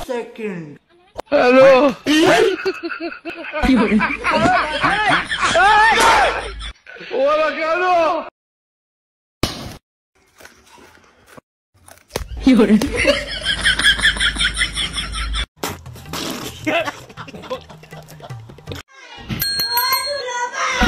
Second. Hello Hola, Carlos. Lloren.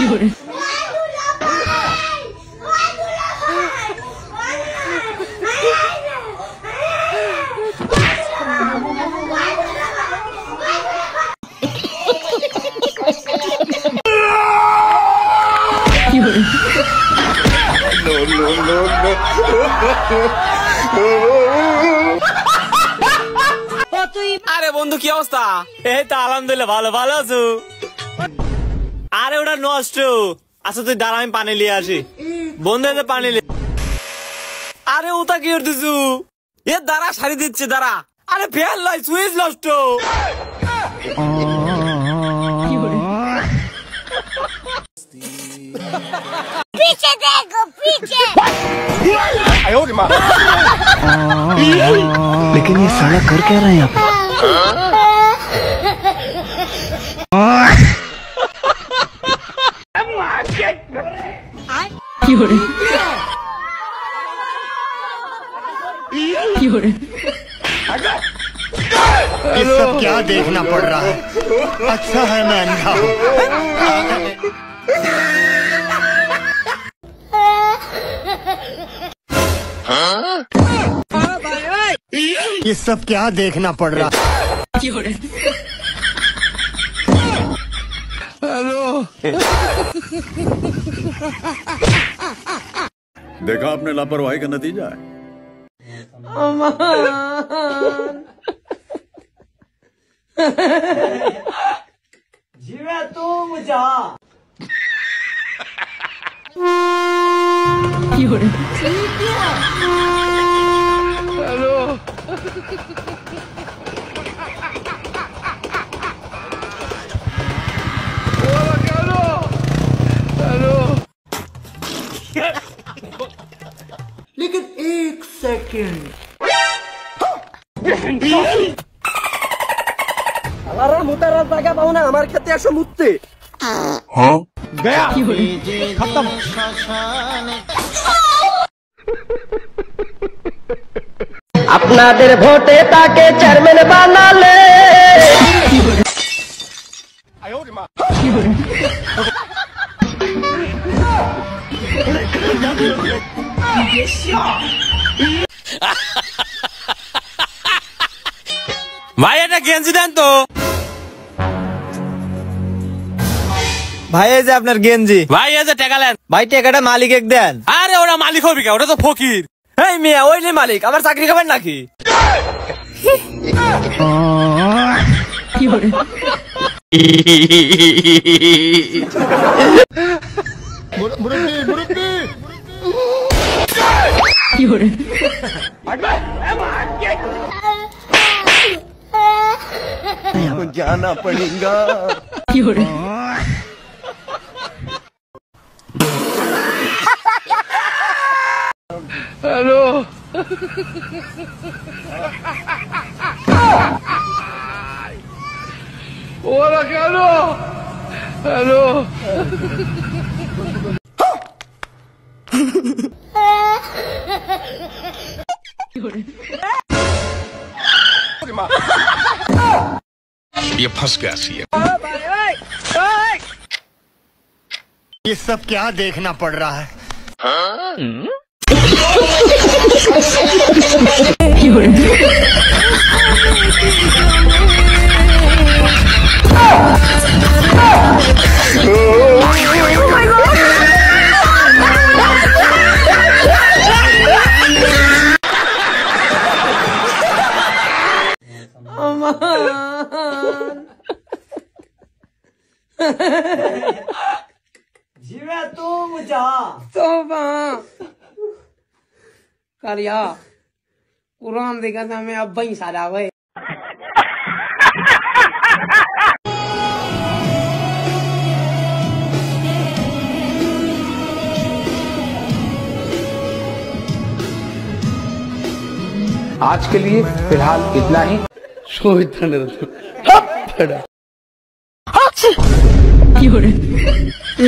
Lloren. আরে বন্ধু কি অবস্থা? এই তো আলহামদুলিল্লাহ ভালো ভালো আছো? আরে ওটা নষ্ট। আচ্ছা তুই দাঁড়া আমি পানি নিয়ে আসি। বন্ধু এতে পানি নিয়ে। আরে ওটা কি করতেছু? এ দাঁড়া শাড়ি দিচ্ছে দাঁড়া। আরে ফেল লাই সুইচ নষ্ট। पीछे देखो पीछे। लेकिन ये साला कर क्या रहा है यहाँ पे? ये सब क्या देखना पड़ रहा है? अच्छा है मैं अंधा हूँ। ये सब क्या देखना पड़ रहा है? हेलो देखा आपने लापरवाही का नतीजा है। जीवे तुम जा। Hello Hola, Carlos. हेलो लेकिन एक सेकंड। আরে মুতার জায়গা পাও না আমার ক্ষেতে এসে মুততে। गया खत्म। আপনাদের ভোটে তাকে চেয়ারম্যান বানালে। ভাই এটা গেঞ্জি দেন তো। ভাই এই যে আপনার গেঞ্জি। ভাই এই যে টাকা নেন। ভাই টাকাটা মালিক দেন। আরে ওরা মালিক হবে কে? ওটা তো ফকির। এই মিয়া ওই নে মালিক আমার চাকরি খাবেন নাকি? जाना पड़ेगा। Hello Hola, Carlos. हेलो ये फंस गया सी। ये सब क्या देखना पड़ रहा है? जीवे तुम जा। करिया कुरान देखा था मैं अब ही सारा हुए। आज के लिए फिलहाल इतना ही। শয়তানের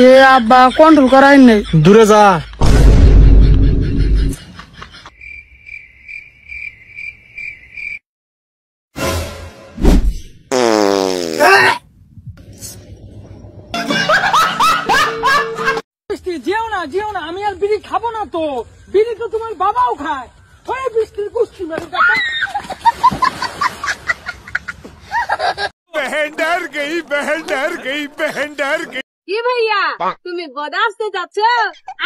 এ আব্বা কন্ট্রোল করাই নেই দূরে যা যেও না আমি আর বিড়ি খাবো না তো বিড়ি তো তোমার বাবাও খায় ওই বৃষ্টির কুস্তি মেরে কি ভাইয়া তুমি বোদা আসতে যাচ্ছ?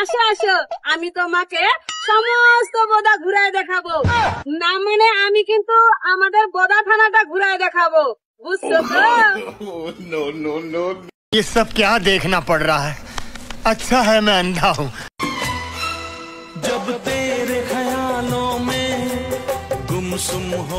আসো আসো, আমি তোমাকে সমস্ত বোদা ঘুরায় দেখাবো। না মানে আমি কিন্তু আমাদের বোদা থানাটা ঘুরায় দেখাবো, বুঝছো তো? ये सब क्या देखना पड़ रहा है? अच्छा है मैं अंधा हूँ। जब तेरे ख्यालों में गुमसुम हो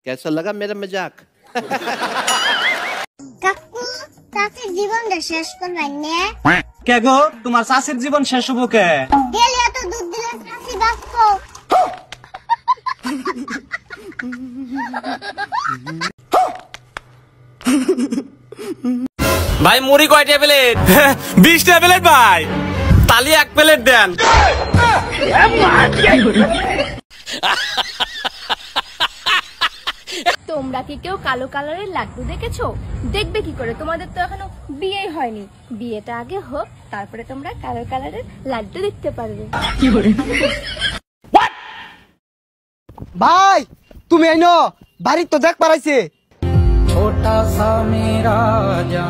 कैसा लगा मेरा मजाक? কাকু তাতে জীবনটা শেষ করবেন না? কে গো তোমার শাশুর জীবন শেষ হবো কে? গেলে এত দুধ দিলে শাশি বাঁচবো। ভাই মুড়ি কয়টা প্লেট? 20টা প্লেট ভাই, তালি 1 প্লেট দেন। তোমরা কি কেউ কালো কালারের লাড্ডু দেখেছো? দেখবে কি করে, তোমাদের তো এখনো বিয়ে হয়নি। বিয়েটা আগে হোক, তারপরে তোমরা কালো কালারের লাড্ডু দেখতে পারবে। ভাই তুমি আইনো বাড়ি তো দেখ পারাইছে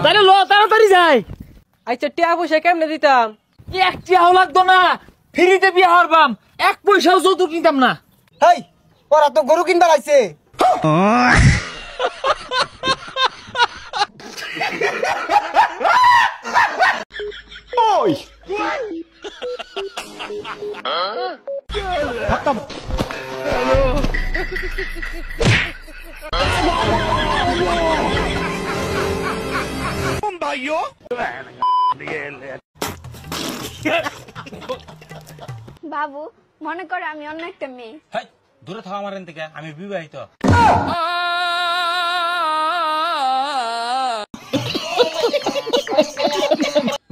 তাহলে লো তাড়াতাড়ি যাই। আচ্ছা টিয়া পয়সা কেমনে দিতাম? 1 টাকাও লাগতো না, ফ্রিতে বিয়ে হারবাম, 1 পয়সাও যৌতুক নিতাম না। হেই ওরা তো গরু কিনবার আইছে। বাবু মনে করো আমি অন্য একটা মেয়ে। দূরে থাকা আমার থেকে, আমি বিবাহিত।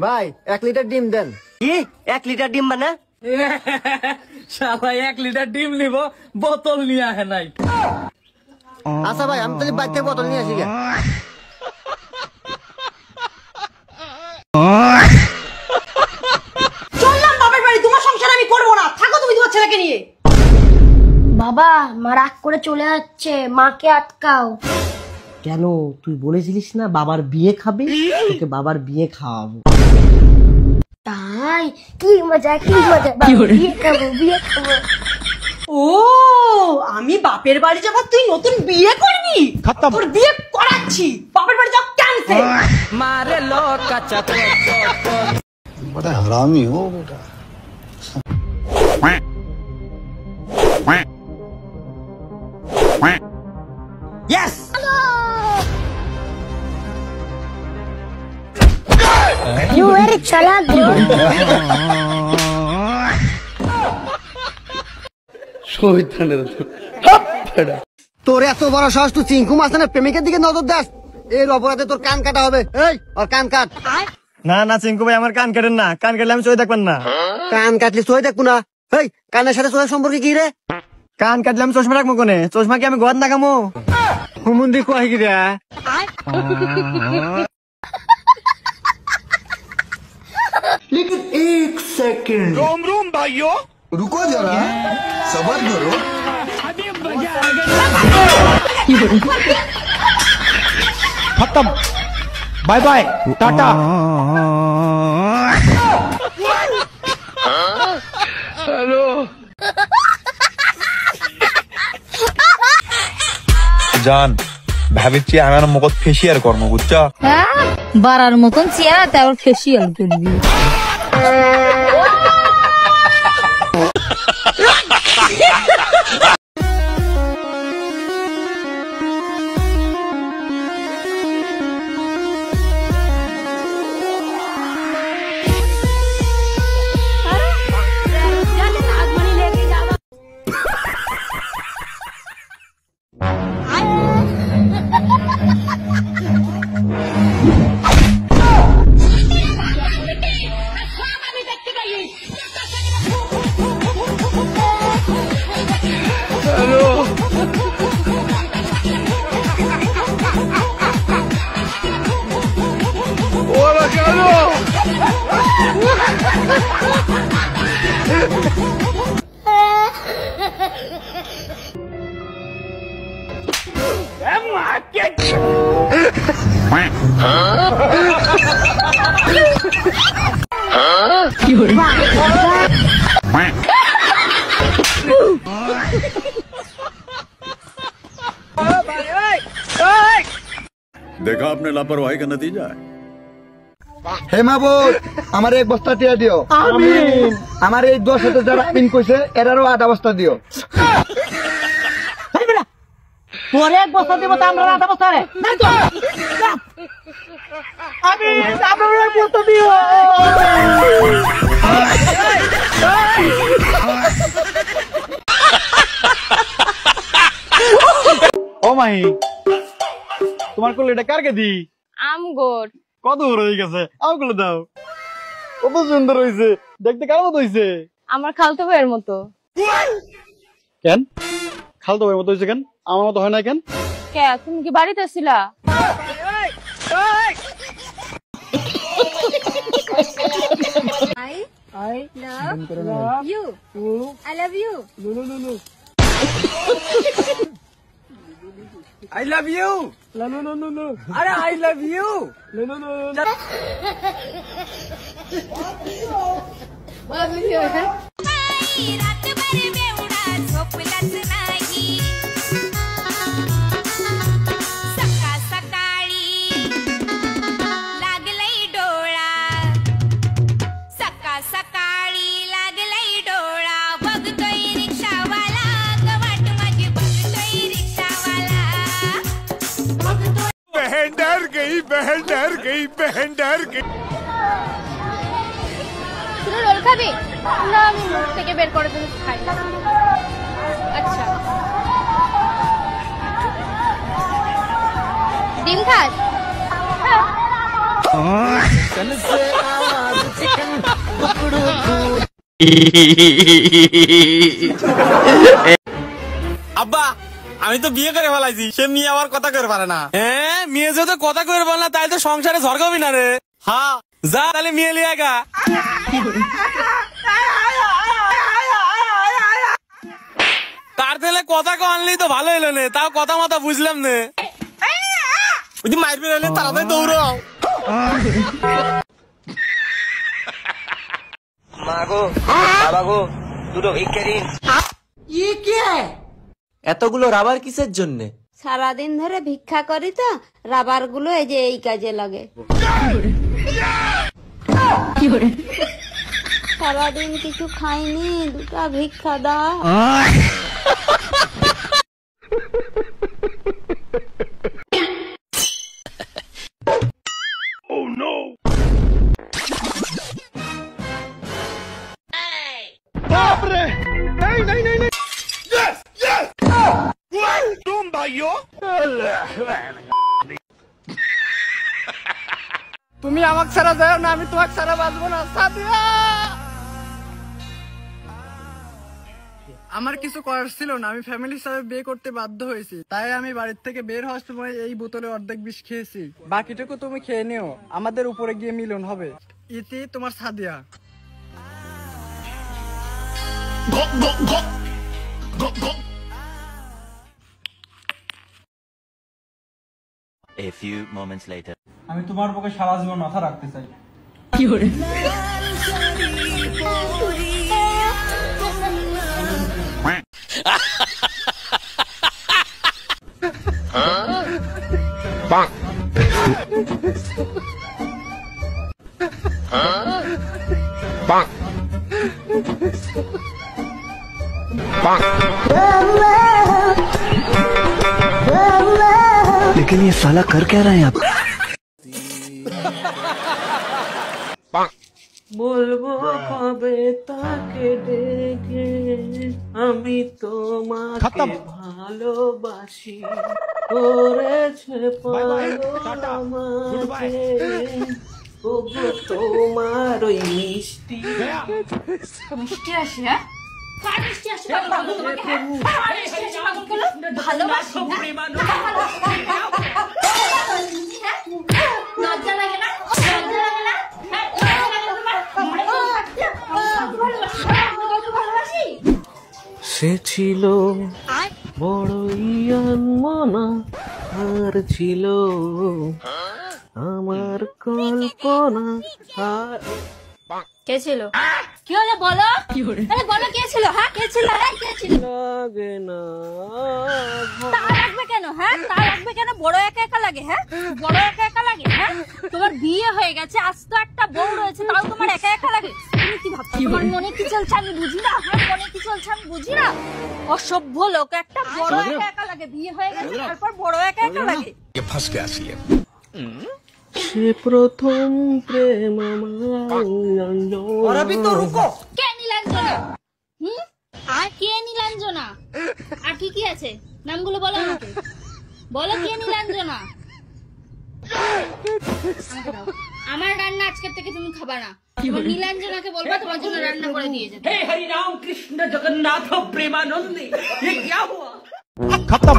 ভাই 1 লিটার ডিম দেন। কি 1 লিটার ডিম মানে? শালা 1 লিটার ডিম নিব, বোতল নিয়ে আহে নাই। আচ্ছা ভাই আমি তাহলে বাইক থেকে বোতল নিয়ে আসি। চললাম বাবার বাড়ি, তোমার সংসার আমি করবো না, থাকো তুমি তোমার ছেলেকে নিয়ে। বাবা মা রাগ করে চলে যাচ্ছে, মাকে আটকাও। কেন তুই বলেছিলিস না বাবার বিয়ে খাবি? তোকে বাবার বিয়ে খাওয়াবো। তাই কি মজা কি মজা, বিয়ে খাবো বিয়ে খাবো। ও আমি বাপের বাড়ি যাবো, তুই নতুন বিয়ে করবি? তোর বিয়ে করাচ্ছি, বাপের বাড়ি যাও ক্যান্সেল। মারে লো কাঁচা बड़ा हरामी हो बेटा। Yes You very chalak bro. শয়তানের তোর এত বড় সাহস, তুই চিঙ্কু মাস্তানের প্রেমিকের দিকে নজর দাস, এর অপরাধে তোর কান কাটা হবে। এই ওর কান কাট। না না চিঙ্কু ভাই আমার কান কাটেন না, কান কাটলে আমি চোখে দেখবেন না। কান কাটলি চোখে দেখবো না? এই কানের সাথে চোখের সম্পর্কে কি রে? কান কাটলে আমি চশমা রাখবো কোনে? চশমা কি আমি ঘর না কামো? হুমুন্দি কয় কি রে? लेकिन 1 सेकंड। रोम रोम भाइयों, रुको जरा, सबर करो। खत्म बाय बाय टाटा हेलो জান ভাবিছি আমার মুখত ফেসিয়াল করবো বুঝছো বাড়ার মতন চেহারা তারপর ফেসিয়াল করবি देखा आपने लापरवाही का नतीजा है হে মাহবুব আমার এক বস্তা টিয়া দিও আমিন আমার এই 10 যারা আমিন কইছে এরারও 8 বস্তা দিও তোর এক বস্তা দেব তা আমরা 8 বস্তা রে না তো আমিন আমরা এক বস্তা দিও ও মাহি তোমার কোলে এটা কারকে দি আমগোর কত বড় হয়ে গেছে আমগুলো দাও কত সুন্দর হইছে দেখতে কার মতো হইছে আমার খালতো ভাইয়ের মতো কেন খালতো ভাইয়ের মতো হইছে কেন আমার মতো হয় না কেন কে তুমি কি বাড়িতে ছিলা I love you. I love you. No. I love you. No. अरे I love you. No. बहन डर गई তুই রোল খাবি না আমি মুখ থেকে বের করে দিই খাই আচ্ছা ডিম খাস আব্বা আমি তো বিয়ে করে ফেলাইছি সে মেয়ে আবার কথা করে পারে না হ্যাঁ মেয়ে যদি কথা করে বল না তাই তো সংসারে ঝড় খাবি না রে হ্যাঁ যা তাহলে মেয়ে লিয়ে গা তার তেলে কথা আনলি তো ভালো এলো নে তাও কথা মাথা বুঝলাম নে ওই মাইর বেরোলে তাড়াতাড়ি দৌড়াও মা গো বাবা গো দুটো ভিক্ষা দিন এতগুলো রাবার কিসের জন্য সারাদিন ধরে ভিক্ষা করি তো রাবার গুলো এই যে এই কাজে লাগে সারাদিন কিছু খাইনি দুটা ভিক্ষা দাও Oh no! Abre! नहीं! Yes! तुम भाइयों তুমি আমাকে ছাড়া যাও না আমি তোমাকে ছাড়া বাঁচবো না সাদিয়া আমার কিছু করার ছিল না আমি ফ্যামিলির সাথে বিয়ে করতে বাধ্য হয়েছি তাই আমি বাড়ির থেকে বের হওয়ার সময় এই বোতলে অর্ধেক বিষ খেয়েছি বাকিটুকু তুমি খেয়ে নিও আমাদের উপরে গিয়ে মিলন হবে ইতি তোমার Sadia A few moments later. আমি তোমার পক্ষে সারা জীবন মাথা রাখতে চাই। কি করে? लेकिन ये साला कर क्या रहा है आप? বলবো কবে তাকে ডেকে আমি তোমাকে ভালোবাসি করেছে পাগলামাকে ওগো তোমার ওই মিষ্টি মিষ্টি আসে, হ্যাঁ? কার মিষ্টি আসে পাগল করলো তোমাকে, হ্যাঁ? কার মিষ্টি আসে পাগল করলো? ভালোবাসি না? হ্যাঁ? লজ্জা লাগে না? লজ্জা লাগে না? হ্যাঁ, লজ্জা লাগে না তোমার? ভালোবাসি। সে ছিল বড়ই আনমনা আর ছিল আমার কল্পনা আর কে ছিল? কি হলো বলো? আরে বলো কে ছিল? হ্যাঁ কে ছিল? হ্যাঁ কে ছিল? লাগে না তা লাগবে কেন? হ্যাঁ তা লাগবে কেন? বড় একা একা লাগে, হ্যাঁ বড় একা একা লাগে, হ্যাঁ তোমার বিয়ে হয়ে গেছে, আজ তো একটা বউ রয়েছে, তাও তোমার একা একা লাগে। তুমি কি ভাবছো তোমার মনে কি চলছে আমি বুঝি না? আমার মনে কি চলছে আমি বুঝি না? অসভ্য লোক একটা, বড় একা একা লাগে, বিয়ে হয়ে গেছে তারপর বড় একা একা লাগে। फंस गया सी সে প্রথম প্রেম আমার কে নীলাঞ্জনা? আর কে নীলাঞ্জনা? আর কি কি আছে নামগুলো বলো আমাকে, বলো কে নীলাঞ্জনা? আমার রান্না আজকের থেকে তুমি খাবা না, তোমার নীলাঞ্জনাকে বলবা তোমার জন্য রান্না করে দিয়ে যেতে। हे हरि राम कृष्ण जगन्नाथ प्रेमानंद ये क्या हुआ? खत्म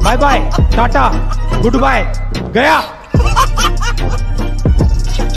bye bye tata goodbye गया।